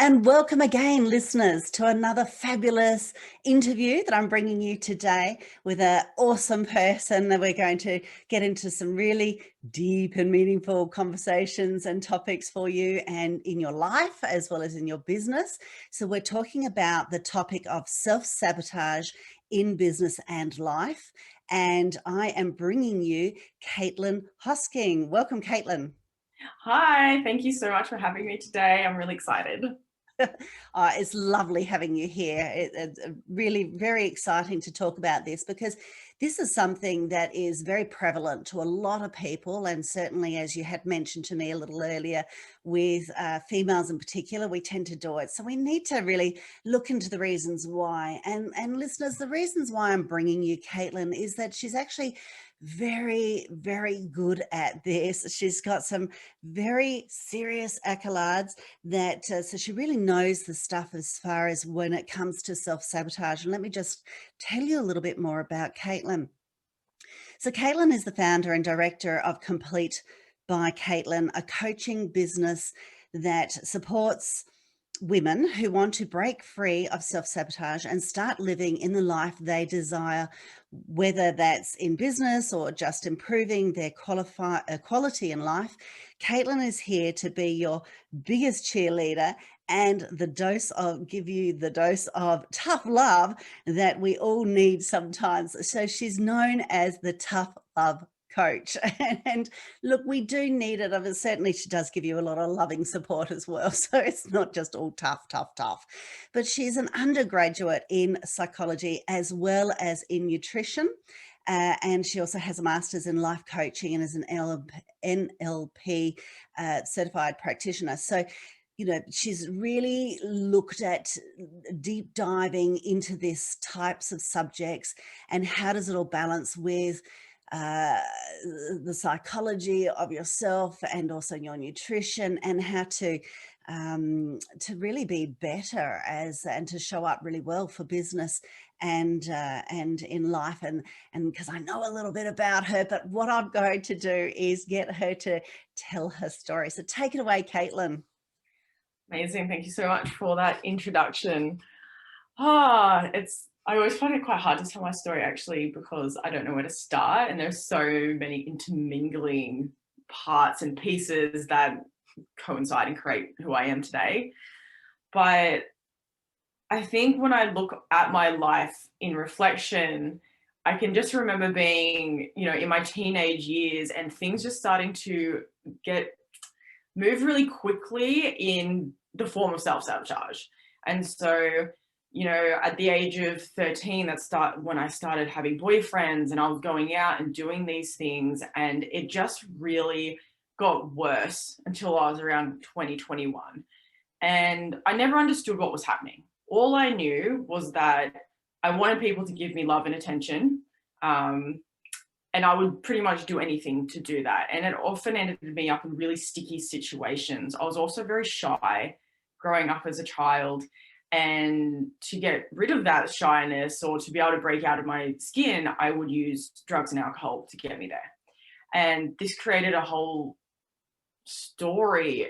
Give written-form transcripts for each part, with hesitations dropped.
and welcome again, listeners, to another fabulous interview that I'm bringing you today with an awesome person that we're going to get into some really deep and meaningful conversations and topics for you and in your life as well as in your business. So we're talking about the topic of self-sabotage in business and life. And I am bringing you Caitlin Hosking. Welcome, Caitlin. Hi, thank you so much for having me today. I'm really excited. It's lovely having you here. It's really very exciting to talk about this because this is something that is very prevalent to a lot of people, and certainly, as you had mentioned to me a little earlier, with females in particular, we tend to do it. So we need to really look into the reasons why. And listeners, the reasons why I'm bringing you Caitlin is that she's actually very, very good at this. She's got some very serious accolades that so she really knows the stuff as far as when it comes to self-sabotage. And let me just tell you a little bit more about Caitlin. So Caitlin is the founder and director of Complete by Caitlin, a coaching business that supports women who want to break free of self-sabotage and start living in the life they desire, whether that's in business or just improving their quality in life. Caitlin is here to be your biggest cheerleader and give you the dose of tough love that we all need sometimes. So she's known as the tough love coach. And look, we do need it. I mean, certainly she does give you a lot of loving support as well. So it's not just all tough, tough, tough. But she's an undergraduate in psychology as well as in nutrition. And she also has a master's in life coaching and is an NLP certified practitioner. So she's really looked at deep diving into this types of subjects and how does it all balance with the psychology of yourself and also your nutrition, and how to really be better and to show up really well for business and in life. And because I know a little bit about her, but what I'm going to do is get her to tell her story. So take it away, Caitlin. Amazing. Thank you so much for that introduction. I always find it quite hard to tell my story actually because I don't know where to start, and there's so many intermingling parts and pieces that coincide and create who I am today. But I think when I look at my life in reflection, I can just remember being, in my teenage years and things just starting to move really quickly in the form of self-sabotage. And so, at the age of 13, when I started having boyfriends and I was going out and doing these things, and it just really got worse until I was around 2021. And I never understood what was happening. All I knew was that I wanted people to give me love and attention. And I would pretty much do anything to do that. And it often ended me up in really sticky situations. I was also very shy growing up as a child. And to get rid of that shyness or to be able to break out of my skin, I would use drugs and alcohol to get me there. And this created a whole story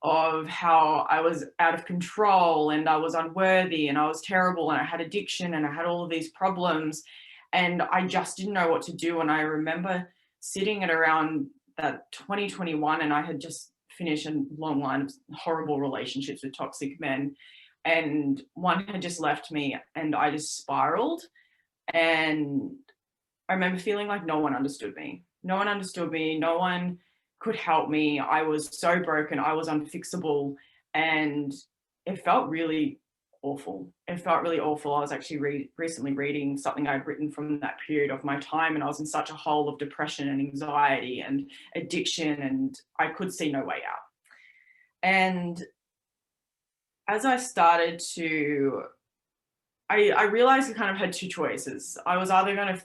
of how I was out of control and I was unworthy and I was terrible and I had addiction and I had all of these problems. And I just didn't know what to do. And I remember sitting at around that 2021, and I had just finished a long line of horrible relationships with toxic men. And one had just left me and I just spiraled. And I remember feeling like no one understood me. No one understood me. No one could help me. I was so broken. I was unfixable. And it felt really awful. It felt really awful. I was actually recently reading something I'd written from that period of my time, and I was in such a hole of depression and anxiety and addiction, and I could see no way out. And as I started to, I realized I kind of had two choices. I was either going to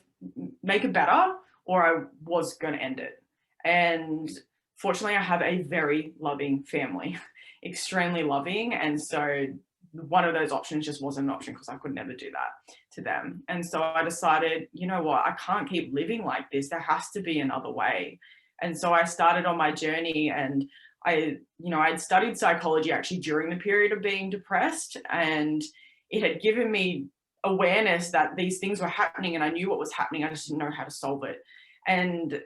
make it better or I was going to end it. And fortunately, I have a very loving family, extremely loving. And so one of those options just wasn't an option because I could never do that to them. And so I decided, you know what, I can't keep living like this. There has to be another way. And so I started on my journey, and I'd studied psychology actually during the period of being depressed, and it had given me awareness that these things were happening, and I knew what was happening. I just didn't know how to solve it. And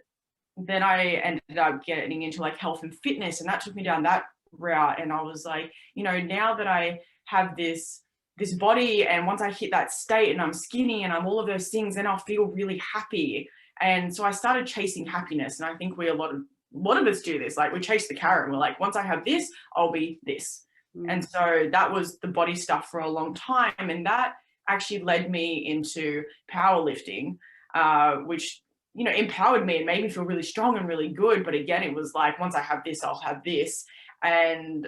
then I ended up getting into like health and fitness, and that took me down that route. And I was like, now that I have this body, and once I hit that state and I'm skinny and I'm all of those things, then I'll feel really happy. And so I started chasing happiness. And I think a lot of us do this. Like, we chase the carrot and we're like, once I have this, I'll be this. And so that was the body stuff for a long time. And that actually led me into powerlifting, which, empowered me and made me feel really strong and really good. But again, it was like, once I have this, I'll have this. And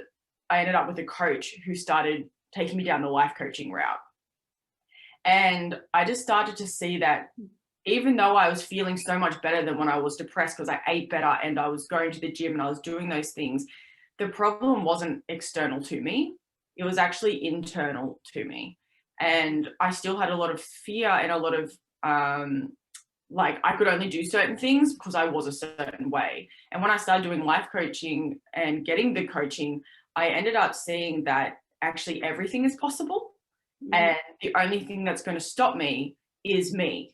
I ended up with a coach who started taking me down the life coaching route. And I just started to see that even though I was feeling so much better than when I was depressed, because I ate better and I was going to the gym and I was doing those things, the problem wasn't external to me. It was actually internal to me. And I still had a lot of fear and a lot of, like, I could only do certain things because I was a certain way. And when I started doing life coaching and getting the coaching, I ended up seeing that actually everything is possible. And the only thing that's going to stop me is me.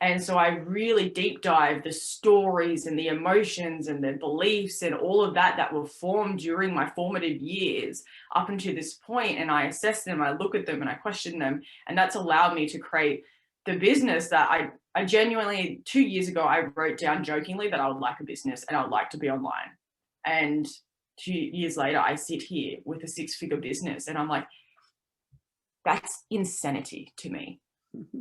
And so I really deep dive the stories and the emotions and the beliefs and all of that were formed during my formative years up until this point. And I assess them, I look at them and I question them. And that's allowed me to create the business that I genuinely, 2 years ago, I wrote down jokingly that I would like a business and I would like to be online. And 2 years later, I sit here with a 6-figure business and I'm like, that's insanity to me.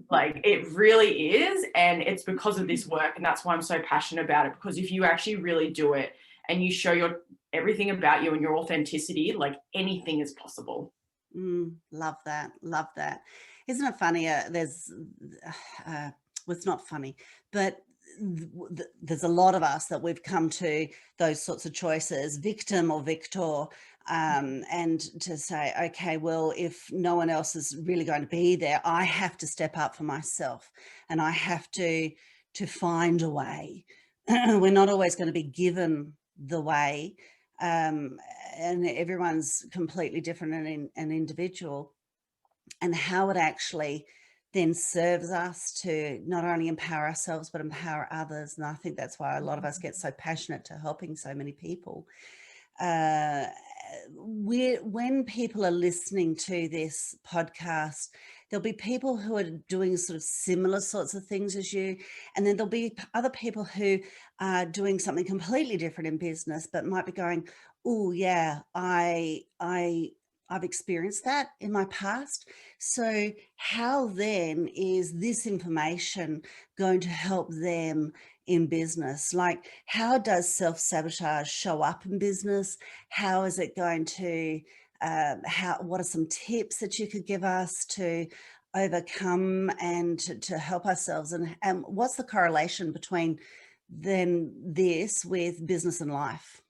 Like, it really is. And it's because of this work. And that's why I'm so passionate about it, because if you actually really do it and you show everything about you and your authenticity, like, anything is possible. Love that. Love that. Isn't it funny? Well, it's not funny, but there's a lot of us that we've come to those sorts of choices, victim or victor, and to say, okay, well, if no one else is really going to be there, I have to step up for myself, and I have to find a way. We're not always going to be given the way, and everyone's completely different and individual, and how it actually then serves us to not only empower ourselves but empower others. And I think that's why a lot of us get so passionate to helping so many people. When people are listening to this podcast, there'll be people who are doing sort of similar sorts of things as you, and then there'll be other people who are doing something completely different in business but might be going, oh yeah, I've experienced that in my past. So how then is this information going to help them in business? Like, how does self-sabotage show up in business? How is it going to, what are some tips that you could give us to overcome and to help ourselves? And what's the correlation between then this with business and life?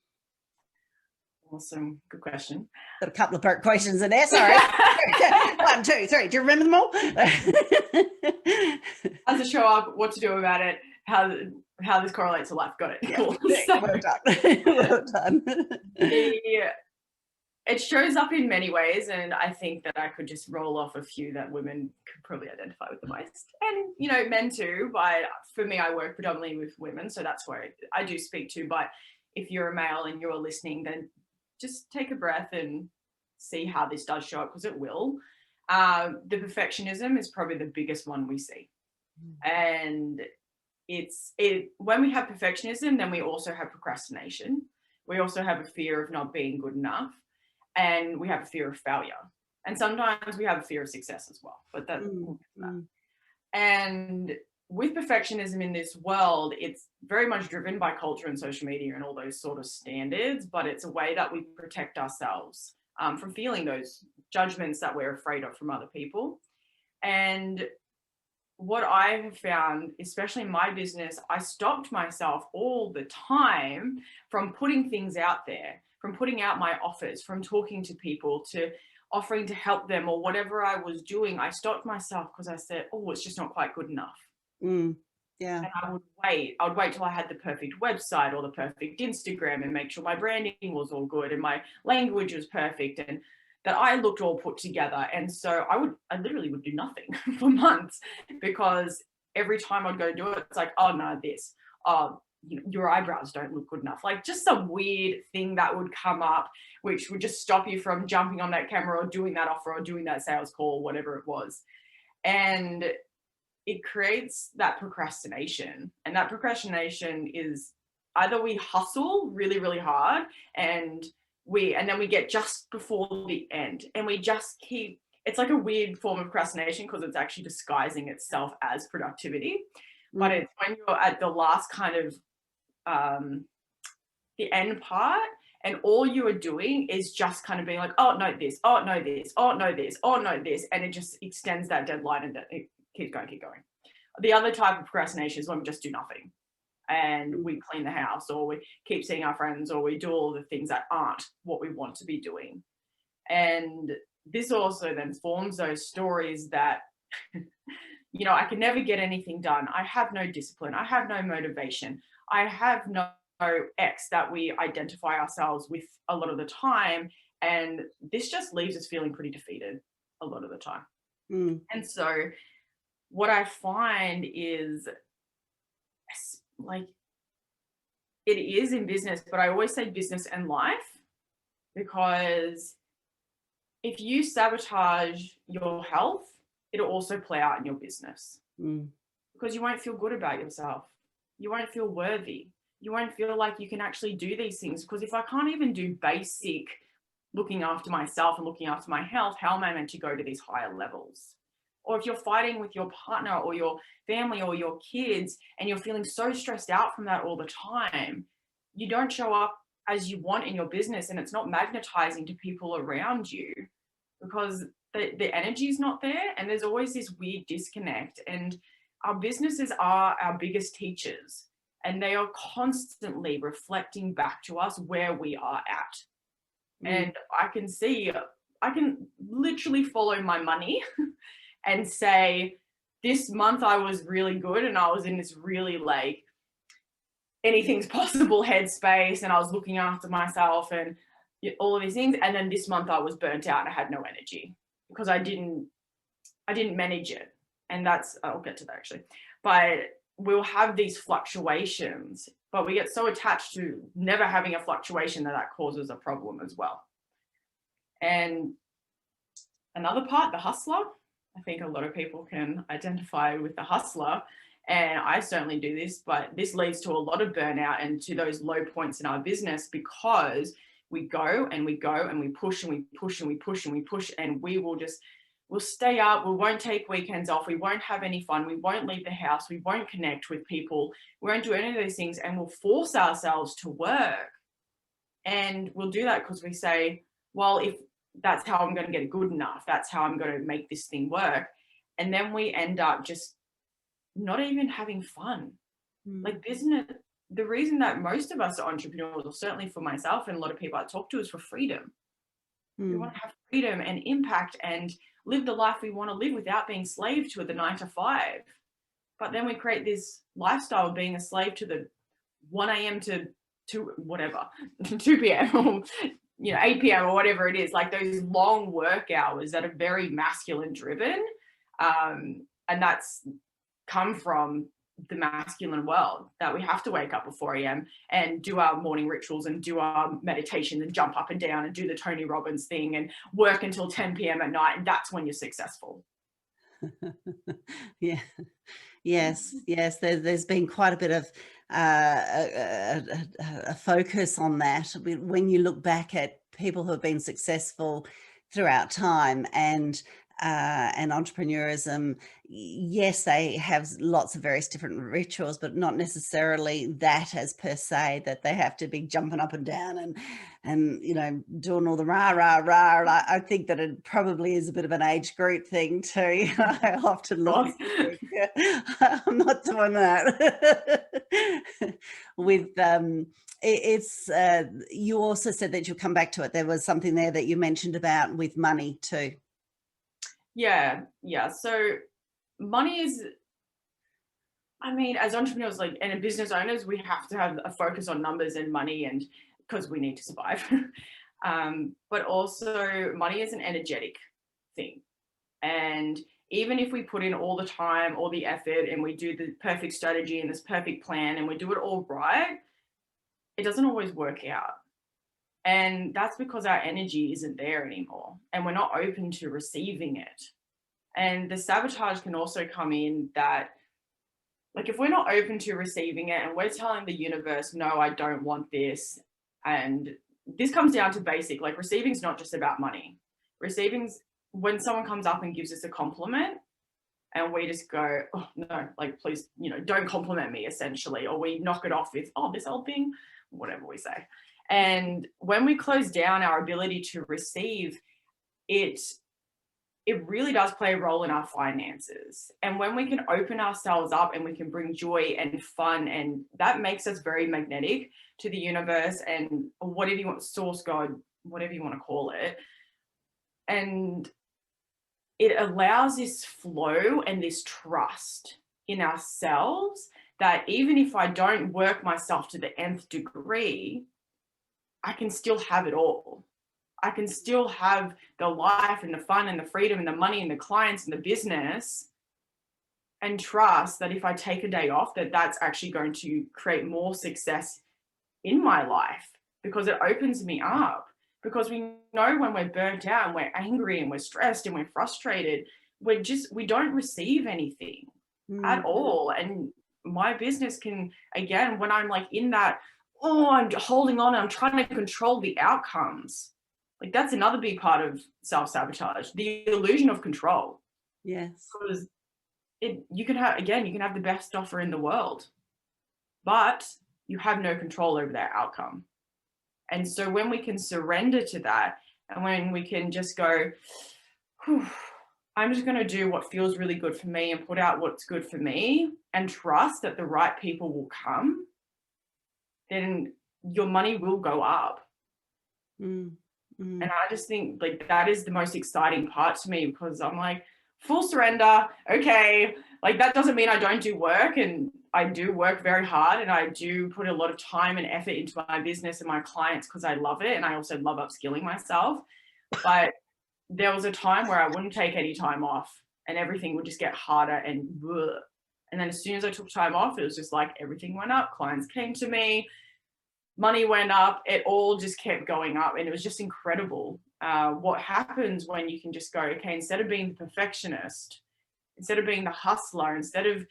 Awesome. Good question. Got a couple of questions in there. Sorry. 1, 2, 3. Do you remember them all? How to show up, what to do about it, how this correlates to life. Got it. Yeah. Cool. Well done. Well done. It shows up in many ways, and I think that I could just roll off a few that women could probably identify with the most, and men too. But for me, I work predominantly with women, so that's where I do speak to. But if you're a male and you're listening, then just take a breath and see how this does show up, because it will. The perfectionism is probably the biggest one we see. And when we have perfectionism, then we also have procrastination. We also have a fear of not being good enough, and we have a fear of failure. And sometimes we have a fear of success as well, but and with perfectionism in this world, it's very much driven by culture and social media and all those sort of standards, but it's a way that we protect ourselves from feeling those judgments that we're afraid of from other people. And what I have found, especially in my business, I stopped myself all the time from putting things out there, from putting out my offers, from talking to people, to offering to help them, or whatever I was doing. I stopped myself because I said, oh, it's just not quite good enough. Yeah. And I would wait till I had the perfect website or the perfect Instagram and make sure my branding was all good and my language was perfect and that I looked all put together. And so I literally would do nothing for months because every time I'd go do it, it's like, oh no, this, oh, your eyebrows don't look good enough. Like just some weird thing that would come up, which would just stop you from jumping on that camera or doing that offer or doing that sales call, whatever it was. And it creates that procrastination. And that procrastination is either we hustle really, really hard and then we get just before the end and we just keep, it's like a weird form of procrastination because it's actually disguising itself as productivity. But it's when you're at the last kind of the end part and all you are doing is just kind of being like, oh no this, oh no this, oh no this, oh no this, and it just extends that deadline and it keeps going, keep going. The other type of procrastination is when we just do nothing and we clean the house or we keep seeing our friends or we do all the things that aren't what we want to be doing. And this also then forms those stories that I can never get anything done. I have no discipline. I have no motivation. I have no X that we identify ourselves with a lot of the time. And this just leaves us feeling pretty defeated a lot of the time. And so what I find is like it is in business, but I always say business and life, because if you sabotage your health, it'll also play out in your business because you won't feel good about yourself. You won't feel worthy. You won't feel like you can actually do these things, because if I can't even do basic looking after myself and looking after my health, how am I meant to go to these higher levels? Or if you're fighting with your partner or your family or your kids and you're feeling so stressed out from that all the time, you don't show up as you want in your business and it's not magnetizing to people around you because the energy is not there and there's always this weird disconnect. And our businesses are our biggest teachers and they are constantly reflecting back to us where we are at. And I can literally follow my money and say, this month I was really good and I was in this really like anything's possible headspace and I was looking after myself and all of these things. And then this month I was burnt out and I had no energy because I didn't manage it. And I'll get to that actually. But we'll have these fluctuations, but we get so attached to never having a fluctuation that causes a problem as well. And another part, the hustler, I think a lot of people can identify with the hustler, and I certainly do this, but this leads to a lot of burnout and to those low points in our business because we go and we go and we push and we push and we push and we push and we'll stay up, we won't take weekends off, we won't have any fun, we won't leave the house, we won't connect with people, we won't do any of those things, and we'll force ourselves to work. And we'll do that because we say, well, if that's how I'm going to get it good enough, that's how I'm going to make this thing work. And then we end up just not even having fun. Like business, the reason that most of us are entrepreneurs, or certainly for myself and a lot of people I talk to, is for freedom. We want to have freedom and impact and live the life we want to live without being slave to the 9 to 5. But then we create this lifestyle of being a slave to the 1 a.m. to 2 p.m. or 8 p.m. or whatever it is, like those long work hours that are very masculine driven. And that's come from the masculine world, that we have to wake up at 4 a.m. and do our morning rituals and do our meditation and jump up and down and do the Tony Robbins thing and work until 10 p.m. at night. And that's when you're successful. Yeah. Yes. There's been quite a bit of a focus on that when you look back at people who have been successful throughout time and entrepreneurism. Yes, they have lots of various different rituals, but not necessarily that as per se that they have to be jumping up and down and doing all the rah rah rah. I think that it probably is a bit of an age group thing too. I often look I'm not doing that. With it's you also said that you'll come back to it. There was something there that you mentioned about with money too. Yeah. So money is, I mean, as entrepreneurs, like, and business owners, we have to have a focus on numbers and money, and because we need to survive. But also money is an energetic thing. And even if we put in all the time, all the effort, and we do the perfect strategy and this perfect plan and we do it all right, it doesn't always work out. And that's because our energy isn't there anymore and we're not open to receiving it. And the sabotage can also come in that, like, if we're not open to receiving it and we're telling the universe, no, I don't want this. And this comes down to basic, like, receiving is not just about money. Receiving's when someone comes up and gives us a compliment and we just go, oh no, like, please, don't compliment me, essentially. Or we knock it off with, oh, this old thing, whatever we say. And when we close down our ability to receive, it really does play a role in our finances. And when we can open ourselves up and we can bring joy and fun, and that makes us very magnetic to the universe and whatever you want, source, God, whatever you want to call it. And it allows this flow and this trust in ourselves that even if I don't work myself to the nth degree, I can still have it all. I can still have the life and the fun and the freedom and the money and the clients and the business, and trust that if I take a day off, that that's actually going to create more success in my life, because it opens me up. Because we know when we're burnt out and we're angry and we're stressed and we're frustrated, we don't receive anything at all. And my business can, again, when I'm like in that, oh, I'm holding on, I'm trying to control the outcomes. Like, that's another big part of self-sabotage, the illusion of control. Yes. Because you can have the best offer in the world, but you have no control over that outcome. And so when we can surrender to that, and when we can just go, I'm just going to do what feels really good for me and put out what's good for me and trust that the right people will come, then your money will go up. And I just think, like, that is the most exciting part to me, because I'm like, full surrender. Okay. Like, that doesn't mean I don't do work, and I do work very hard, and I do put a lot of time and effort into my business and my clients because I love it. And I also love upskilling myself. But there was a time where I wouldn't take any time off and everything would just get harder and bleh. And then as soon as I took time off, it was just like everything went up. Clients came to me, money went up, it all just kept going up. And it was just incredible what happens when you can just go, okay, instead of being the perfectionist, instead of being the hustler, instead of,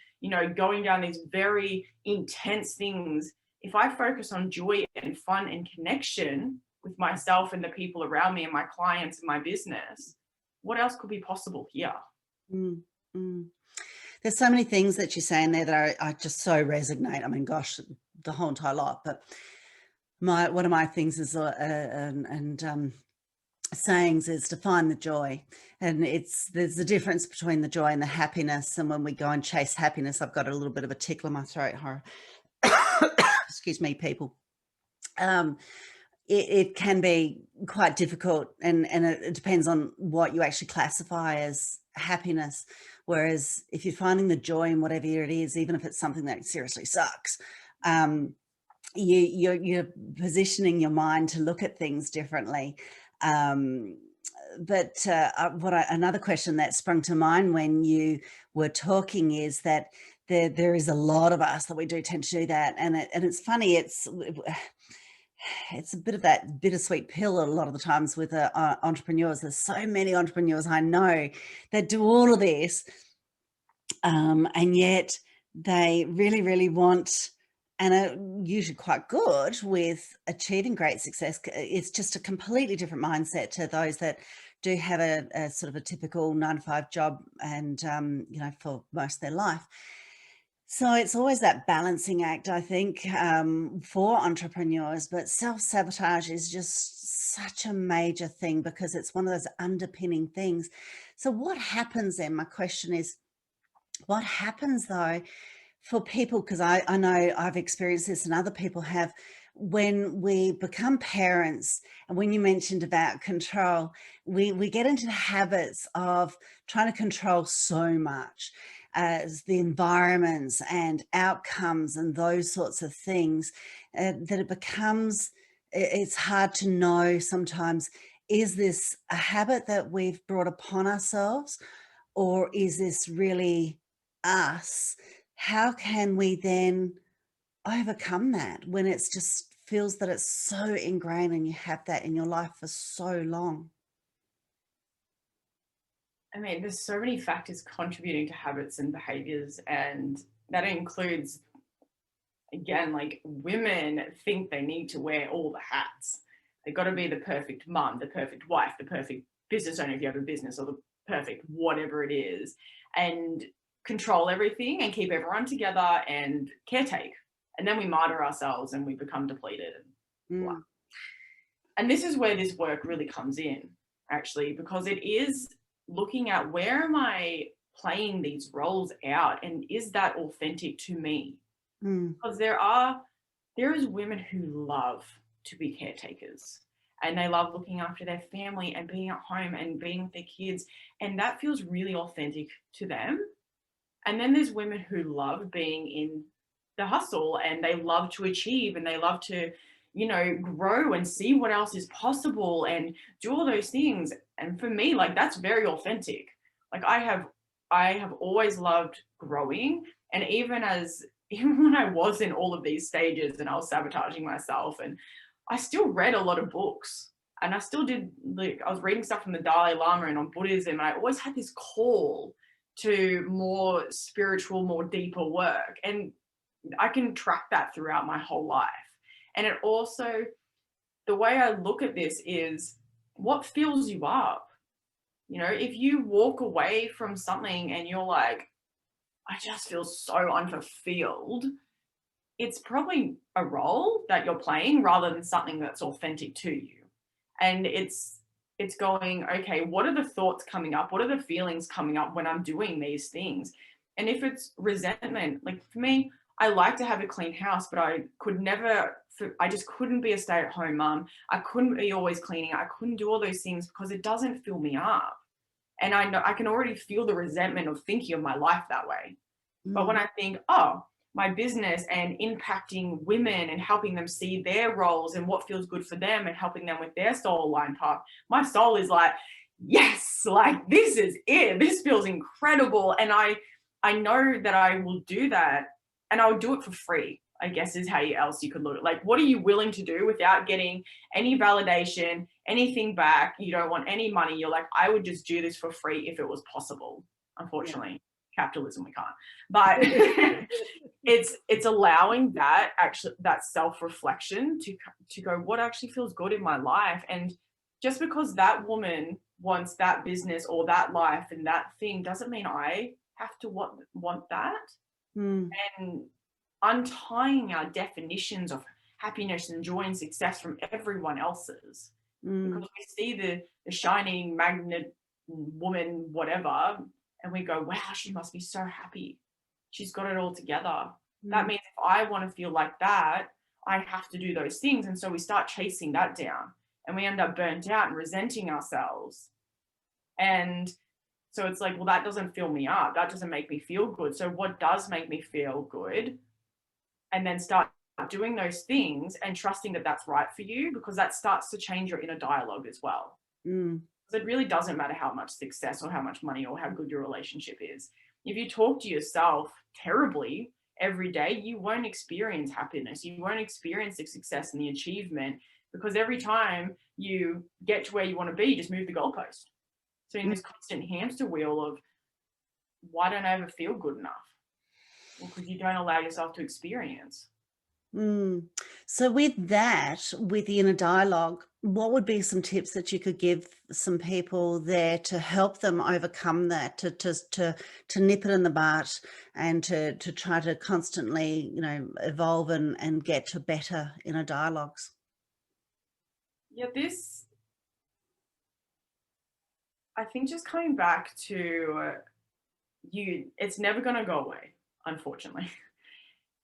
going down these very intense things, if I focus on joy and fun and connection with myself and the people around me and my clients and my business, what else could be possible here? There's so many things that you're saying there that I just so resonate. I mean, gosh, the whole entire lot. But one of my things is sayings is to find the joy, and there's a difference between the joy and the happiness. And when we go and chase happiness, I've got a little bit of a tickle in my throat. Excuse me, people. It can be quite difficult, and it depends on what you actually classify as happiness. Whereas if you're finding the joy in whatever it is, even if it's something that seriously sucks, you're positioning your mind to look at things differently. But another question that sprung to mind when you were talking is that there is a lot of us that we do tend to do that, and it's funny. It's a bit of that bittersweet pill a lot of the times with entrepreneurs. There's so many entrepreneurs I know that do all of this, and yet they really, really want, and are usually quite good with achieving great success. It's just a completely different mindset to those that do have a sort of a typical 9-to-5 job and, for most of their life. So it's always that balancing act, I think, for entrepreneurs. But self-sabotage is just such a major thing because it's one of those underpinning things. So what happens then? My question is, what happens though for people, because I know I've experienced this and other people have, when we become parents, and when you mentioned about control, we get into the habits of trying to control so much. as the environments and outcomes and those sorts of things, that it becomes, it's hard to know sometimes, is this a habit that we've brought upon ourselves, or is this really us? How can we then overcome that when it's just feels that it's so ingrained and you have that in your life for so long? I mean, there's so many factors contributing to habits and behaviors, and that includes, again, like women think they need to wear all the hats. They've got to be the perfect mum, the perfect wife, the perfect business owner if you have a business, or the perfect whatever it is, and control everything and keep everyone together and caretake. And then we martyr ourselves and we become depleted and blah. Mm, And this is where this work really comes in, actually, because it is looking at, where am I playing these roles out, and is that authentic to me? mm, Because there is women who love to be caretakers, and they love looking after their family and being at home and being with their kids, and that feels really authentic to them. And then there's women who love being in the hustle, and they love to achieve, and they love to, grow and see what else is possible and do all those things. And for me, like, that's very authentic. Like, I have always loved growing. And even when I was in all of these stages and I was sabotaging myself, and I still read a lot of books, and I still did, like, I was reading stuff from the Dalai Lama and on Buddhism, and I always had this call to more spiritual, more deeper work. And I can track that throughout my whole life. And it also, the way I look at this is, what fills you up? If you walk away from something and you're like, I just feel so unfulfilled, it's probably a role that you're playing rather than something that's authentic to you. And it's going, okay, what are the thoughts coming up? What are the feelings coming up when I'm doing these things? And if it's resentment, like for me, I like to have a clean house, but I just couldn't be a stay-at-home mom. I couldn't be always cleaning. I couldn't do all those things because it doesn't fill me up. And I know I can already feel the resentment of thinking of my life that way. But when mm. I think, oh, my business and impacting women and helping them see their roles and what feels good for them and helping them with their soul aligned path, my soul is like, yes, like, this is it. This feels incredible. And I know that I will do that, and I'll do it for free, I guess, is how else you could look at it. Like, what are you willing to do without getting any validation, anything back? You don't want any money. You're like, I would just do this for free if it was possible. Yeah. Unfortunately, capitalism, we can't. But it's allowing that, actually, that self-reflection to go, what actually feels good in my life? And just because that woman wants that business or that life and that thing doesn't mean I have to want that. Mm, And untying our definitions of happiness and joy and success from everyone else's, mm, because we see the shining magnet woman, whatever, and we go, wow, she must be so happy. She's got it all together. That mm, means if I want to feel like that, I have to do those things. And so we start chasing that down, and we end up burnt out and resenting ourselves. And so it's like, well, that doesn't fill me up. That doesn't make me feel good. So what does make me feel good? And then start doing those things and trusting that that's right for you, because that starts to change your inner dialogue as well. mm, Because it really doesn't matter how much success or how much money or how good your relationship is. If you talk to yourself terribly every day, you won't experience happiness. You won't experience the success and the achievement, because every time you get to where you want to be, you just move the goalpost. So in mm. this constant hamster wheel of, why don't I ever feel good enough? Well, because you don't allow yourself to experience. Mm. So with that, with the inner dialogue, what would be some tips that you could give some people there to help them overcome that, to nip it in the bud, and to try to constantly, evolve and get to better inner dialogues? Yeah, I think, just coming back to it's never going to go away, unfortunately,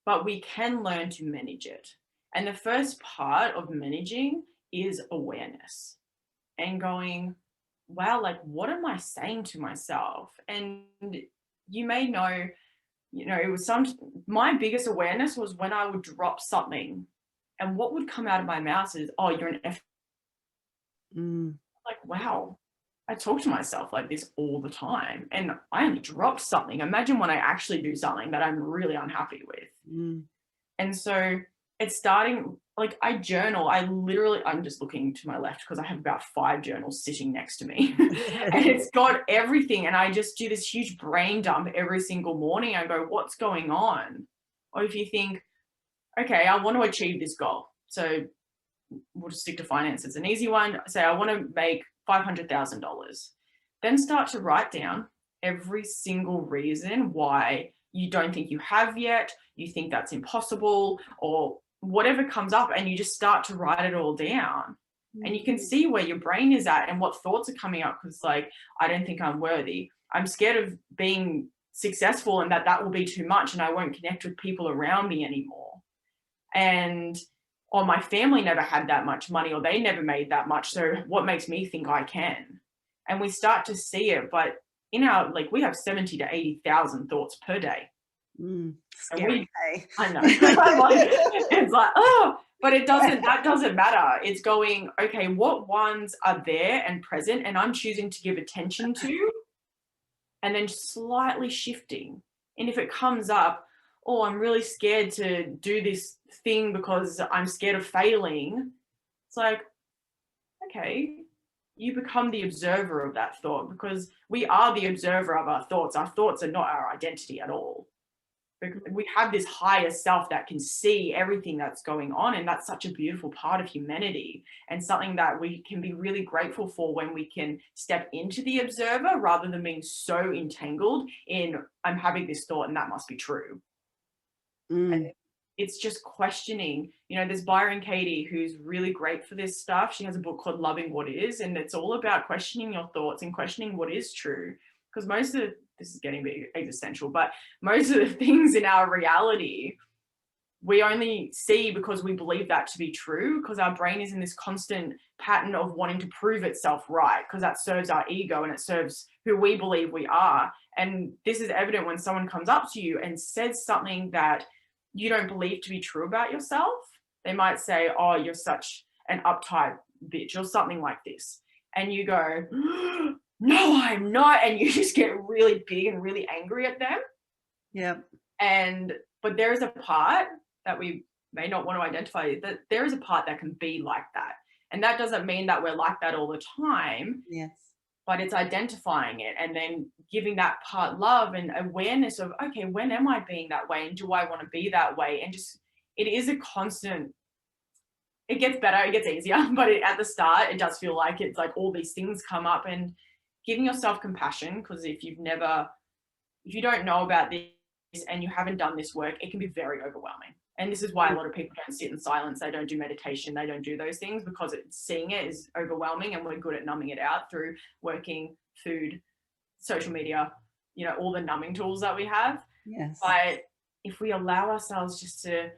but we can learn to manage it. And the first part of managing is awareness, and going, wow, like, what am I saying to myself? And you may know, it was my biggest awareness was when I would drop something, and what would come out of my mouth is, "Oh, you're an F." Mm. Like, wow, I talk to myself like this all the time, and I only dropped something. Imagine when I actually do something that I'm really unhappy with. Mm. And so it's starting, like, I journal. I'm just looking to my left because I have about 5 journals sitting next to me. And it's got everything. And I just do this huge brain dump every single morning. I go, what's going on? Or if you think, okay, I want to achieve this goal. So we'll just stick to finance. It's an easy one. Say, I want to make $500,000. Then start to write down every single reason why you don't think you have yet, you think that's impossible, or whatever comes up, and you just start to write it all down. And you can see where your brain is at and what thoughts are coming up. Because, like, I don't think I'm worthy. I'm scared of being successful and that will be too much and I won't connect with people around me anymore. And or my family never had that much money, or they never made that much. So what makes me think I can? And we start to see it, but like, we have 70 to 80,000 thoughts per day. Scary, hey? I know. It's like, oh, but that doesn't matter. It's going, okay, what ones are there and present and I'm choosing to give attention to, and then slightly shifting. And if it comes up, oh, I'm really scared to do this thing because I'm scared of failing. It's like, okay, you become the observer of that thought, because we are the observer of our thoughts. Our thoughts are not our identity at all. We have this higher self that can see everything that's going on. And that's such a beautiful part of humanity, and something that we can be really grateful for when we can step into the observer rather than being so entangled in, I'm having this thought and that must be true. Mm. It's just questioning. There's Byron Katie, who's really great for this stuff. She has a book called Loving What Is, and it's all about questioning your thoughts and questioning what is true. Because this is getting a bit existential, but most of the things in our reality, we only see because we believe that to be true, because our brain is in this constant pattern of wanting to prove itself right, because that serves our ego and it serves who we believe we are. And this is evident when someone comes up to you and says something that you don't believe to be true about yourself. They might say, oh, you're such an uptight bitch, or something like this. And you go, no, I'm not. And you just get really big and really angry at them. Yep. But there is a part that we may not want to identify, that there is a part that can be like that. And that doesn't mean that we're like that all the time. Yes. But it's identifying it and then giving that part love and awareness of, okay, when am I being that way? And do I want to be that way? And just, it is a constant, it gets better, it gets easier. But at the start, it does feel like it's like all these things come up, and giving yourself compassion. Because if you don't know about this and you haven't done this work, it can be very overwhelming. And this is why a lot of people don't sit in silence. They don't do meditation. They don't do those things, because seeing it is overwhelming, and we're good at numbing it out through working, food, social media, all the numbing tools that we have. Yes. But if we allow ourselves just to,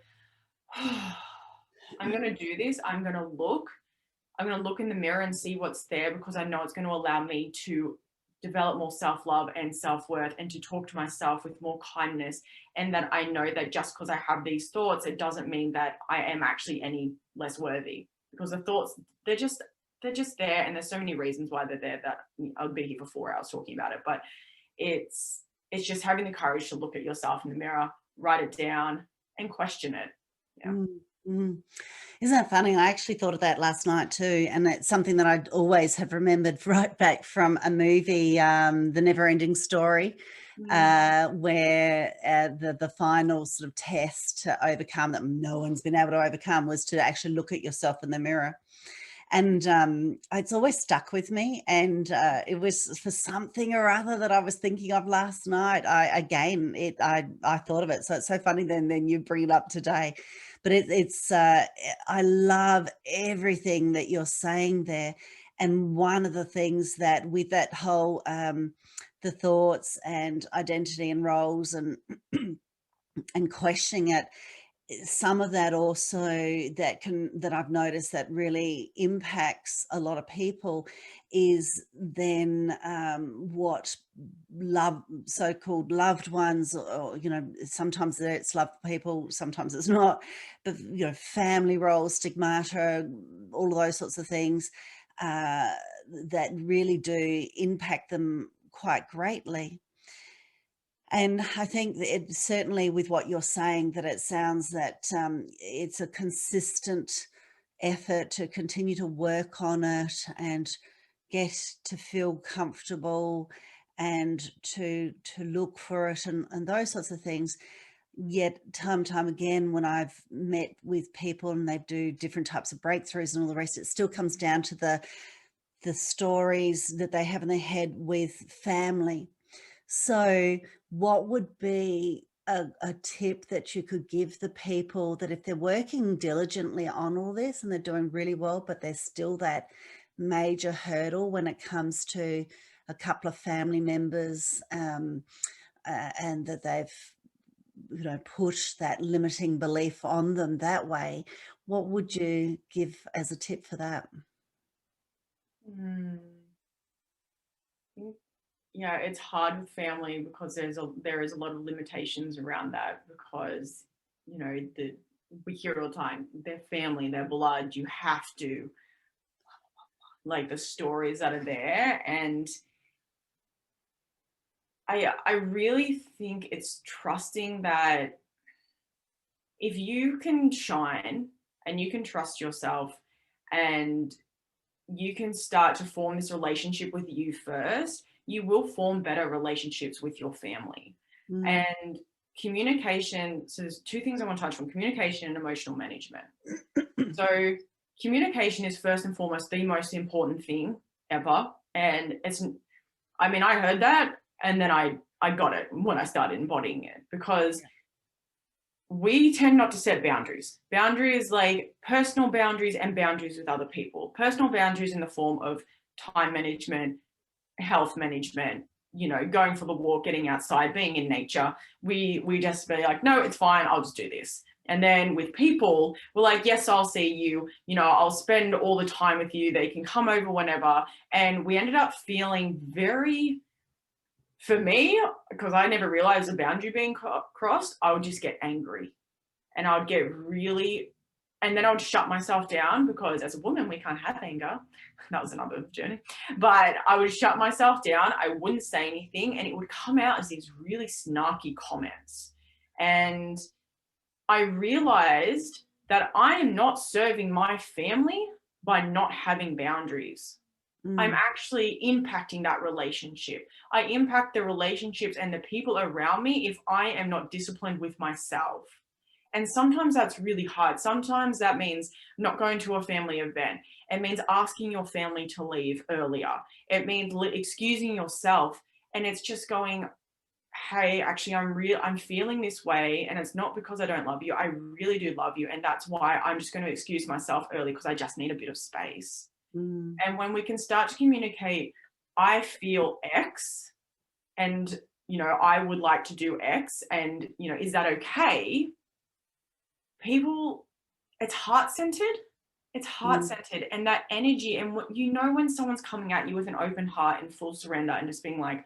I'm going to do this. I'm going to look in the mirror and see what's there, because I know it's going to allow me to develop more self-love and self-worth, and to talk to myself with more kindness. And that I know that just because I have these thoughts, it doesn't mean that I am actually any less worthy, because the thoughts, they're just there. And there's so many reasons why they're there that I'll be here for 4 hours talking about it. But it's just having the courage to look at yourself in the mirror, write it down, and question it. Yeah. Mm-hmm. Isn't that funny? I actually thought of that last night too, and it's something that I always have remembered right back from a movie, The Never Ending Story, where the final sort of test to overcome, that no one's been able to overcome, was to actually look at yourself in the mirror. And it's always stuck with me. And it was for something or other that I was thinking of last night. I thought of it. So it's so funny then you bring it up today. But I love everything that you're saying there. And one of the things that with that whole the thoughts and identity and roles and and questioning it, some of that also that I've noticed that really impacts a lot of people is then what so-called loved ones, or sometimes it's loved people, sometimes it's not, but family roles, stigmata, all of those sorts of things uh, that really do impact them quite greatly. And I think that it certainly, with what you're saying, that it sounds that it's a consistent effort to continue to work on it and get to feel comfortable and to look for it, and those sorts of things. Yet time and time again, when I've met with people and they do different types of breakthroughs and all the rest, it still comes down to the stories that they have in their head with family. So what would be a tip that you could give the people, that if they're working diligently on all this and they're doing really well, but there's still that major hurdle when it comes to a couple of family members, and that they've put that limiting belief on them that way, what would you give as a tip for that? Mm, yeah, it's hard with family because there is a lot of limitations around that, because we hear it all the time, their family, their blood, you have to, like, the stories that are there. And I really think it's trusting that if you can shine and you can trust yourself, and you can start to form this relationship with you first, you will form better relationships with your family. Mm, And communication, so there's two things I want to touch on: communication and emotional management. So communication is first and foremost the most important thing ever. And I heard that, and then I got it when I started embodying it, because we tend not to set boundaries. Boundaries, like personal boundaries and boundaries with other people. Personal boundaries in the form of time management, health management, going for the walk, getting outside, being in nature. We just be like, no, it's fine, I'll just do this. And then with people, we're like, yes, I'll see you, I'll spend all the time with you, they can come over whenever. And we ended up feeling very, for me, because I never realized the boundary being crossed, I would just get angry, and I would get really, and then I would shut myself down, because as a woman, we can't have anger. That was another journey. But I would shut myself down. I wouldn't say anything, and it would come out as these really snarky comments. And I realized that I am not serving my family by not having boundaries. I'm mm, actually impacting that relationship. I impact the relationships and the people around me if I am not disciplined with myself. And sometimes that's really hard. Sometimes that means not going to a family event. It means asking your family to leave earlier. It means excusing yourself. And it's just going, hey, actually, I'm feeling this way. And it's not because I don't love you. I really do love you. And that's why I'm just going to excuse myself early, because I just need a bit of space. mm, And when we can start to communicate, I feel X, and, I would like to do X, and, is that okay? People, it's heart-centered. It's mm, heart-centered, and that energy, and when someone's coming at you with an open heart and full surrender, and just being like,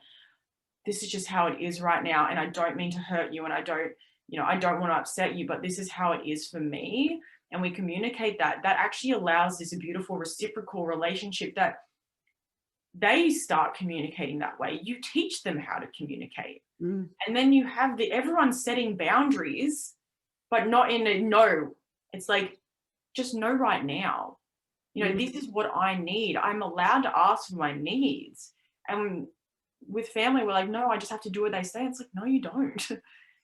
this is just how it is right now, and I don't mean to hurt you, and I don't want to upset you, but this is how it is for me. And we communicate that actually allows this beautiful reciprocal relationship, that they start communicating that way. You teach them how to communicate. mm, And then you have everyone setting boundaries, but not in a no. It's like, just no right now. mm, This is what I need. I'm allowed to ask for my needs. And with family, we're like, no, I just have to do what they say. It's like, no, you don't.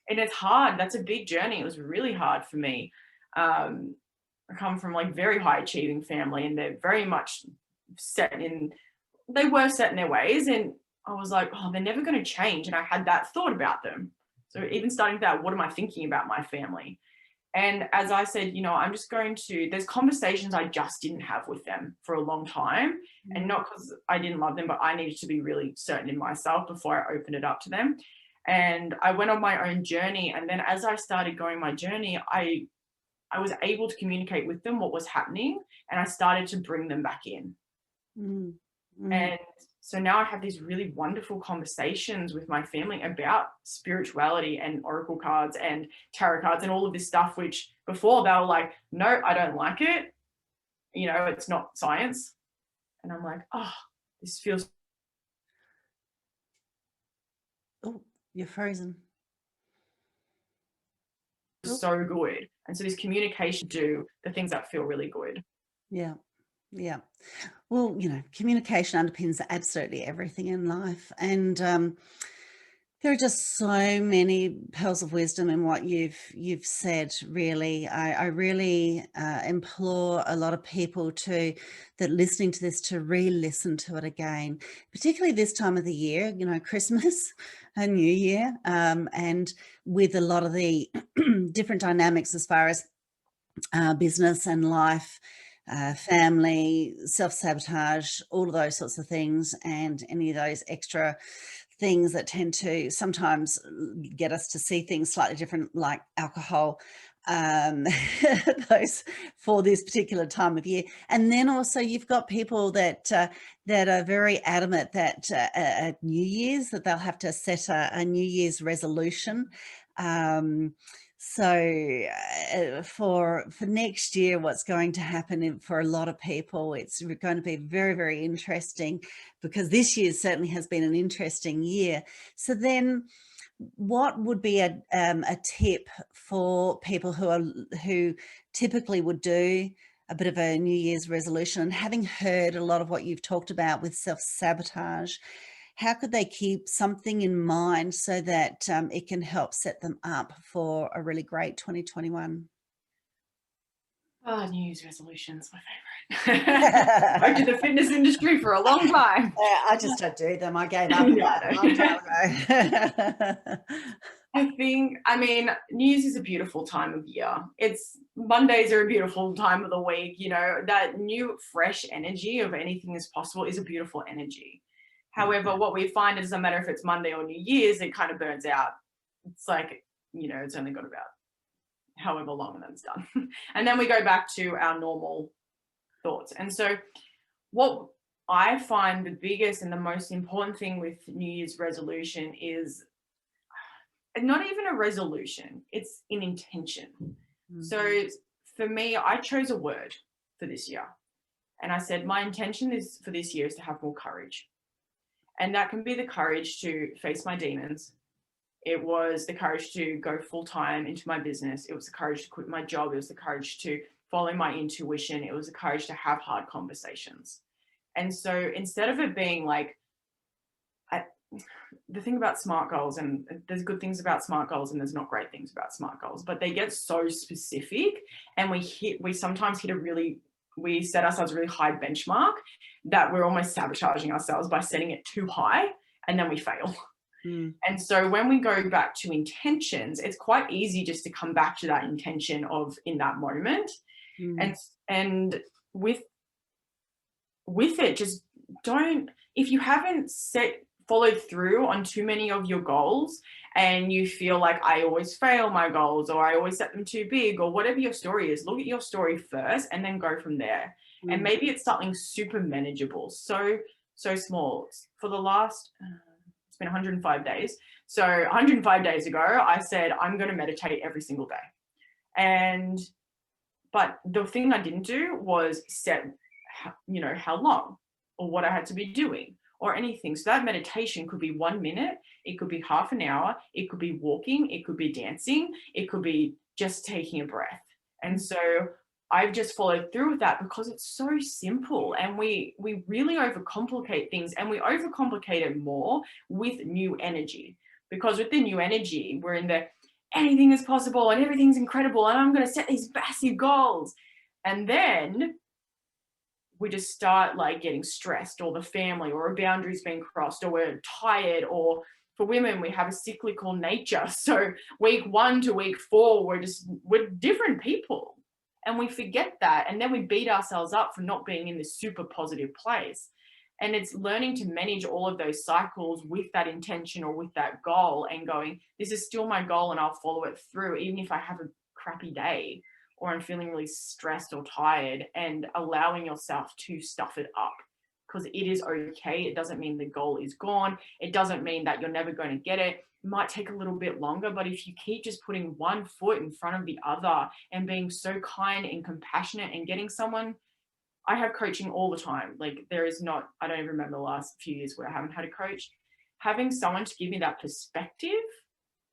And it's hard. That's a big journey. It was really hard for me. I come from like very high achieving family, and they're very much they were set in their ways. And I was like, oh, they're never going to change. And I had that thought about them. So even starting with that, what am I thinking about my family? And as I said, there's conversations I just didn't have with them for a long time. And mm, not because I didn't love them, but I needed to be really certain in myself before I opened it up to them. And I went on my own journey. And then as I started going my journey, I I was able to communicate with them what was happening, and I started to bring them back in. Mm, mm. And so now I have these really wonderful conversations with my family about spirituality and oracle cards and tarot cards and all of this stuff, which before they were like, no, I don't like it. You know, it's not science. And I'm like, oh, this feels Oh, you're frozen. Oh, so good. And so this communication do the things that feel really good. yeah, yeah. Well, you know, communication underpins absolutely everything in life. And there are just so many pearls of wisdom in what you've said, really. I really implore a lot of people that listening to this to re-listen to it again, particularly this time of the year, you know, Christmas and New Year, and with a lot of the different dynamics as far as business and life, family, self-sabotage, all of those sorts of things, and any of those extra things that tend to sometimes get us to see things slightly different, like alcohol, um, those for this particular time of year. And then also you've got people that are very adamant that at New Year's that they'll have to set a New Year's resolution. Um, for next year, what's going to happen for a lot of people, it's going to be very, very interesting, because this year certainly has been an interesting year. So then what would be a tip for people who typically would do a bit of a New Year's resolution, and having heard a lot of what you've talked about with self-sabotage, how could they keep something in mind so that it can help set them up for a really great 2021? Oh, New Year's resolutions, my favorite. Worked in the fitness industry for a long time. I just don't do them. I gave up on Yeah, that a long time ago. I mean, New Year's is a beautiful time of year. Mondays are a beautiful time of the week. You know, that new, fresh energy of anything is possible is a beautiful energy. However, what we find, it doesn't matter if it's Monday or New Year's, it kind of burns out. It's like, you know, it's only got about however long and then it's done. And then we go back to our normal thoughts. And so what I find the biggest and the most important thing with New Year's resolution is not even a resolution, it's an intention. Mm. So for me, I chose a word for this year. And I said, my intention is for this year is to have more courage. And that can be the courage to face my demons. It was the courage to go full time into my business. It was the courage to quit my job. It was the courage to follow my intuition. It was the courage to have hard conversations. And so instead of it being like, the thing about SMART goals, and there's good things about SMART goals and there's not great things about SMART goals, but they get so specific, and we sometimes we set ourselves a really high benchmark that we're almost sabotaging ourselves by setting it too high, and then we fail. Mm. And so when we go back to intentions, it's quite easy just to come back to that intention of in that moment. Mm. And with it, just don't, if you haven't followed through on too many of your goals and you feel like I always fail my goals or I always set them too big or whatever your story is, look at your story first and then go from there. Mm. And maybe it's something super manageable, so small. For the last, it's been 105 days. So 105 days ago, I said, I'm going to meditate every single day. But the thing I didn't do was set, you know, how long or what I had to be doing or anything. So that meditation could be 1 minute, it could be half an hour, it could be walking, it could be dancing, it could be just taking a breath. And so I've just followed through with that because it's so simple, and we really overcomplicate things, and we overcomplicate it more with new energy, because with the new energy, we're in the anything is possible and everything's incredible and I'm going to set these massive goals. And then we just start like getting stressed, or the family or a boundary's being crossed, or we're tired, or for women, we have a cyclical nature. So week 1 to week 4, we're different people, and we forget that. And then we beat ourselves up for not being in this super positive place. And it's learning to manage all of those cycles with that intention or with that goal and going, this is still my goal and I'll follow it through, even if I have a crappy day. or I'm feeling really stressed or tired, and allowing yourself to stuff it up, because it is okay. It doesn't mean the goal is gone. It doesn't mean that you're never going to get it. It might take a little bit longer, but if you keep just putting one foot in front of the other and being so kind and compassionate and getting someone, I have coaching all the time. Like there is not, I don't even remember the last few years where I haven't had a coach. Having someone to give me that perspective,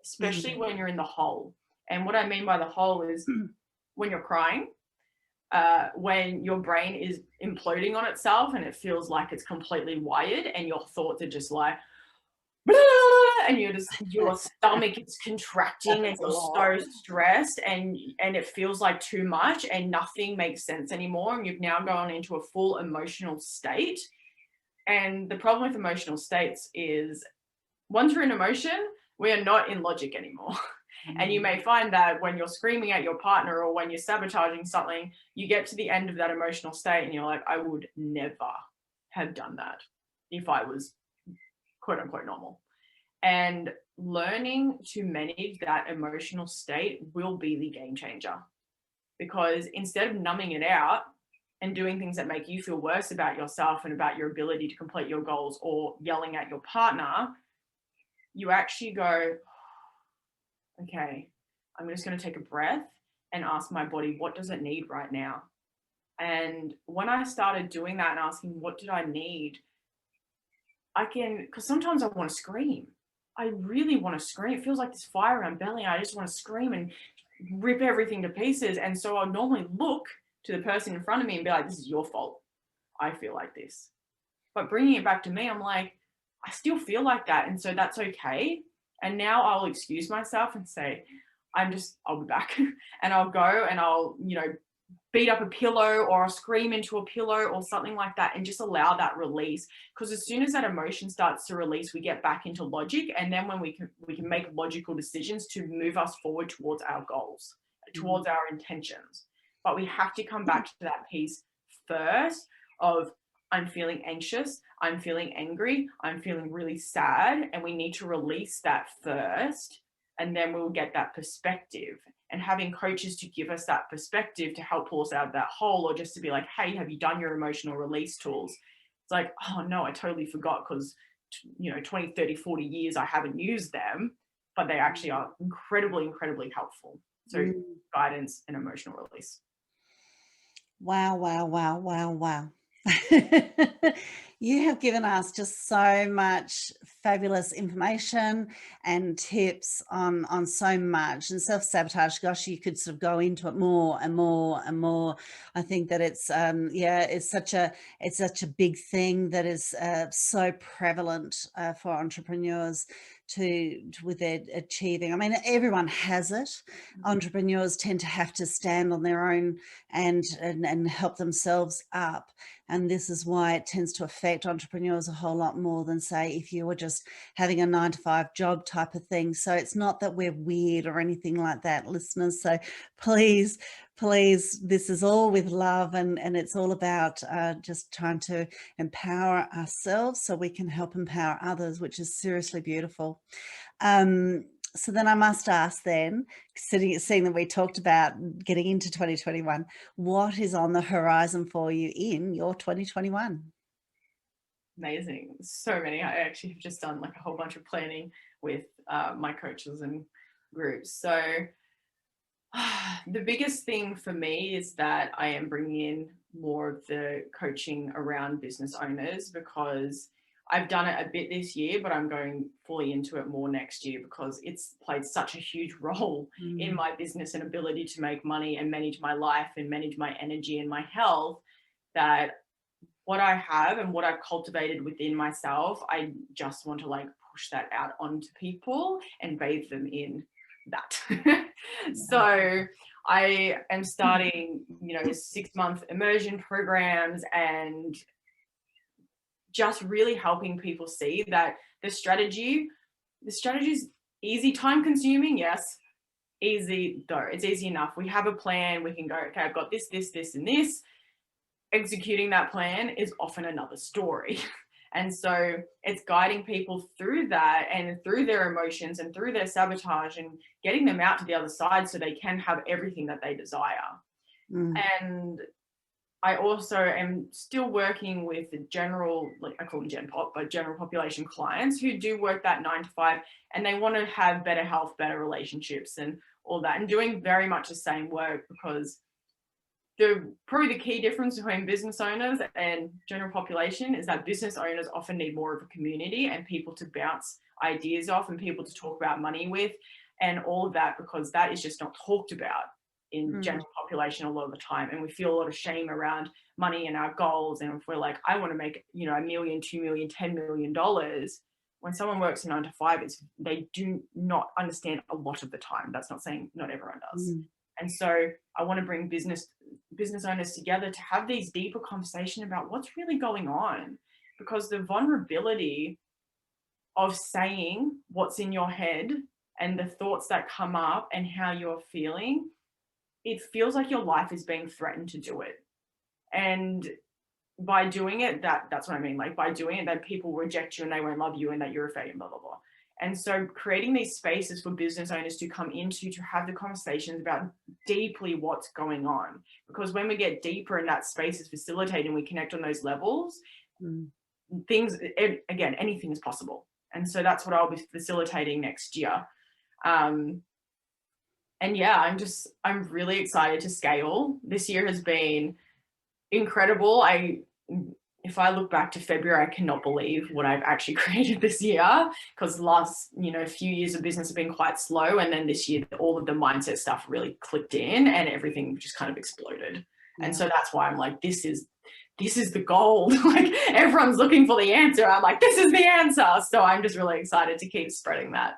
especially when you're in the hole. And what I mean by the hole is when you're crying, when your brain is imploding on itself and it feels like it's completely wired and your thoughts are just like, blah, and you're just, your stomach is contracting and you're so stressed and it feels like too much and nothing makes sense anymore, and you've now gone into a full emotional state. And the problem with emotional states is once we're in emotion, we are not in logic anymore. And you may find that when you're screaming at your partner or when you're sabotaging something, you get to the end of that emotional state and you're like, I would never have done that if I was quote unquote normal. And learning to manage that emotional state will be the game changer, because instead of numbing it out and doing things that make you feel worse about yourself and about your ability to complete your goals or yelling at your partner, you actually go, okay, I'm just going to take a breath and ask my body, what does it need right now? And when I started doing that and asking, what did I need? I can, because sometimes I want to scream. I really want to scream. It feels like this fire in my belly. I just want to scream and rip everything to pieces. And so I'll normally look to the person in front of me and be like, this is your fault. I feel like this. But bringing it back to me, I'm like, I still feel like that. And so that's okay. And now I'll excuse myself and say, I'll be back. And I'll go and I'll, beat up a pillow or I'll scream into a pillow or something like that, and just allow that release. Because as soon as that emotion starts to release, we get back into logic. And then when we can make logical decisions to move us forward towards our goals, towards our intentions. But we have to come back to that piece first of, I'm feeling anxious, I'm feeling angry, I'm feeling really sad, and we need to release that first, and then we'll get that perspective. And having coaches to give us that perspective to help pull us out of that hole, or just to be like, hey, have you done your emotional release tools? It's like, oh no, I totally forgot, because 20, 30, 40 years I haven't used them, but they actually are incredibly, incredibly helpful. So guidance and emotional release. Wow, wow, wow, wow, wow. You have given us just so much fabulous information and tips on so much. And self-sabotage, gosh, you could sort of go into it more and more and more. I think that it's it's such a big thing that is so prevalent for entrepreneurs with their achieving. I mean, everyone has it. Entrepreneurs tend to have to stand on their own and help themselves up. And this is why it tends to affect entrepreneurs a whole lot more than, say, if you were just having a 9-to-5 job type of thing. So it's not that we're weird or anything like that, listeners. So please, this is all with love, and it's all about just trying to empower ourselves so we can help empower others, which is seriously beautiful. So then I must ask then, seeing that we talked about getting into 2021, what is on the horizon for you in your 2021? Amazing. So many. I actually have just done like a whole bunch of planning with my coaches and groups. So the biggest thing for me is that I am bringing in more of the coaching around business owners, because I've done it a bit this year, but I'm going fully into it more next year, because it's played such a huge role in my business and ability to make money and manage my life and manage my energy and my health, that what I have and what I've cultivated within myself, I just want to like push that out onto people and bathe them in that. So I am starting, 6-month immersion programs, and just really helping people see that the strategy is easy, time consuming, yes, easy though. It's easy enough. We have a plan. We can go, okay, I've got this, and this. Executing that plan is often another story. And so it's guiding people through that and through their emotions and through their sabotage and getting them out to the other side so they can have everything that they desire. Mm. And I also am still working with the general, like I call them Gen Pop, but general population clients who do work that 9 to 5 and they want to have better health, better relationships and all that, and doing very much the same work, because probably the key difference between business owners and general population is that business owners often need more of a community and people to bounce ideas off and people to talk about money with and all of that, because that is just not talked about in general population a lot of the time. And we feel a lot of shame around money and our goals. And if we're like, I want to make, you know, $1 million, $2 million, $10 million, when someone works a 9 to 5, they do not understand a lot of the time. That's not saying not everyone does. And so I want to bring business owners together to have these deeper conversations about what's really going on, because the vulnerability of saying what's in your head and the thoughts that come up and how you're feeling, it feels like your life is being threatened to do it. And by doing it, that's what I mean. Like by doing it, that people reject you and they won't love you and that you're a failure, blah, blah, blah. And so creating these spaces for business owners to come into, to have the conversations about deeply what's going on. Because when we get deeper in that space is facilitated and we connect on those levels, things, again, anything is possible. And so that's what I'll be facilitating next year. And yeah, I'm really excited to scale. This year has been incredible. If I look back to February, I cannot believe what I've actually created this year, because the last, few years of business have been quite slow. And then this year, all of the mindset stuff really clicked in and everything just kind of exploded. Yeah. And so that's why I'm like, this is the gold. Like everyone's looking for the answer. I'm like, this is the answer. So I'm just really excited to keep spreading that.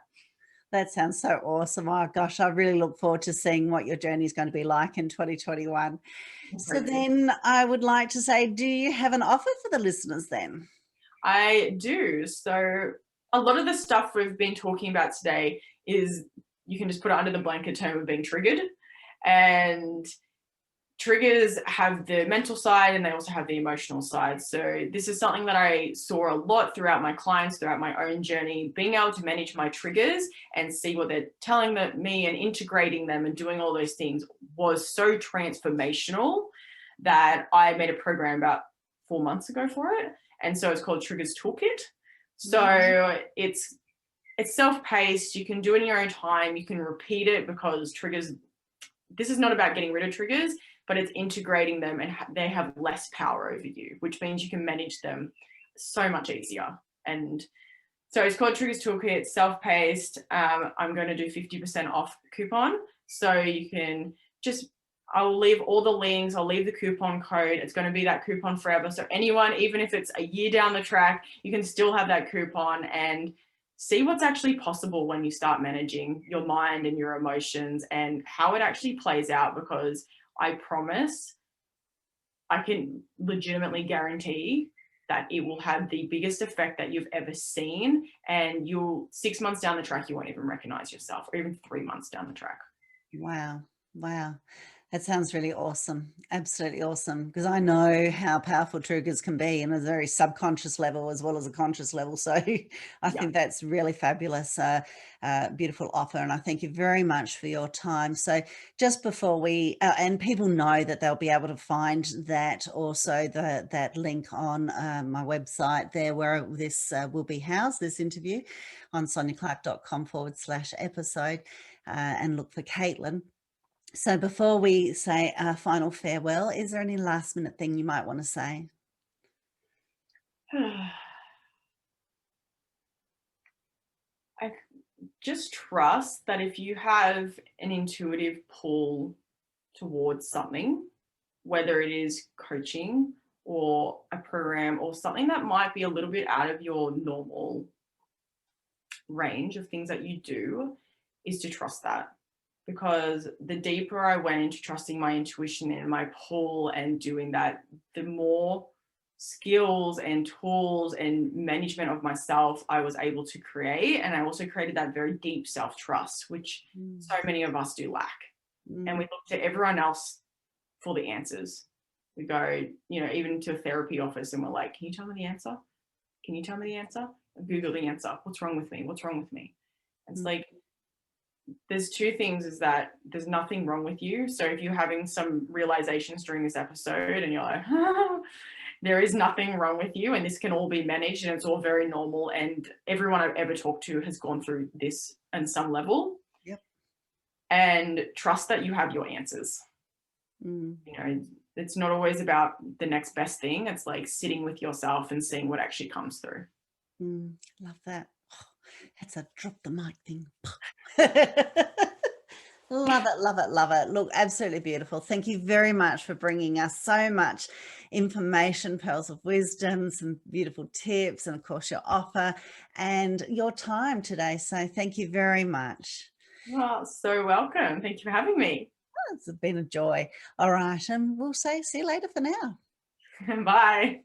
That sounds so awesome. Oh gosh, I really look forward to seeing what your journey is going to be like in 2021. So then I would like to say, do you have an offer for the listeners then? I do. So a lot of the stuff we've been talking about today is, you can just put it under the blanket term of being triggered. And triggers have the mental side and they also have the emotional side. So this is something that I saw a lot throughout my clients, throughout my own journey, being able to manage my triggers and see what they're telling me and integrating them and doing all those things was so transformational that I made a program about 4 months ago for it. And so it's called Triggers Toolkit. So it's self-paced. You can do it in your own time. You can repeat it, because triggers, this is not about getting rid of triggers, but it's integrating them and they have less power over you, which means you can manage them so much easier. And so it's called Triggers Toolkit. It's self-paced. I'm going to do 50% off coupon. So you can I'll leave all the links. I'll leave the coupon code. It's going to be that coupon forever. So anyone, even if it's a year down the track, you can still have that coupon and see what's actually possible when you start managing your mind and your emotions and how it actually plays out. Because I promise, I can legitimately guarantee that it will have the biggest effect that you've ever seen. And 6 months down the track, you won't even recognize yourself, or even 3 months down the track. Wow. That sounds really awesome. Absolutely awesome. Because I know how powerful triggers can be in a very subconscious level as well as a conscious level. So I think that's really fabulous, beautiful offer. And I thank you very much for your time. So just before we, and people know that they'll be able to find that also, that link on my website there where this will be housed, this interview, on soniaclark.com/episode, and look for Caitlin. So before we say our final farewell, is there any last minute thing you might want to say? I just trust that if you have an intuitive pull towards something, whether it is coaching or a program or something that might be a little bit out of your normal range of things that you do, is to trust that. Because the deeper I went into trusting my intuition and my pull and doing that, the more skills and tools and management of myself I was able to create. And I also created that very deep self-trust, which so many of us do lack. And we look to everyone else for the answers. We go, even to a therapy office and we're like, can you tell me the answer? can you tell me the answer? Google the answer. What's wrong with me? What's wrong with me? It's Mm. like, there's two things, is that there's nothing wrong with you. So if you're having some realizations during this episode and you're like, there is nothing wrong with you, and this can all be managed, and it's all very normal, and everyone I've ever talked to has gone through this on some level. Yep. And trust that you have your answers. Mm. You know, it's not always about the next best thing. It's like sitting with yourself and seeing what actually comes through. Love that. That's a drop the mic thing. Love it, love it, love it. Look, absolutely beautiful. Thank you very much for bringing us so much information, pearls of wisdom, some beautiful tips, and of course your offer and your time today. So thank you very much. Well, so welcome. Thank you for having me. It's been a joy. All right, and we'll say see you later for now. Bye.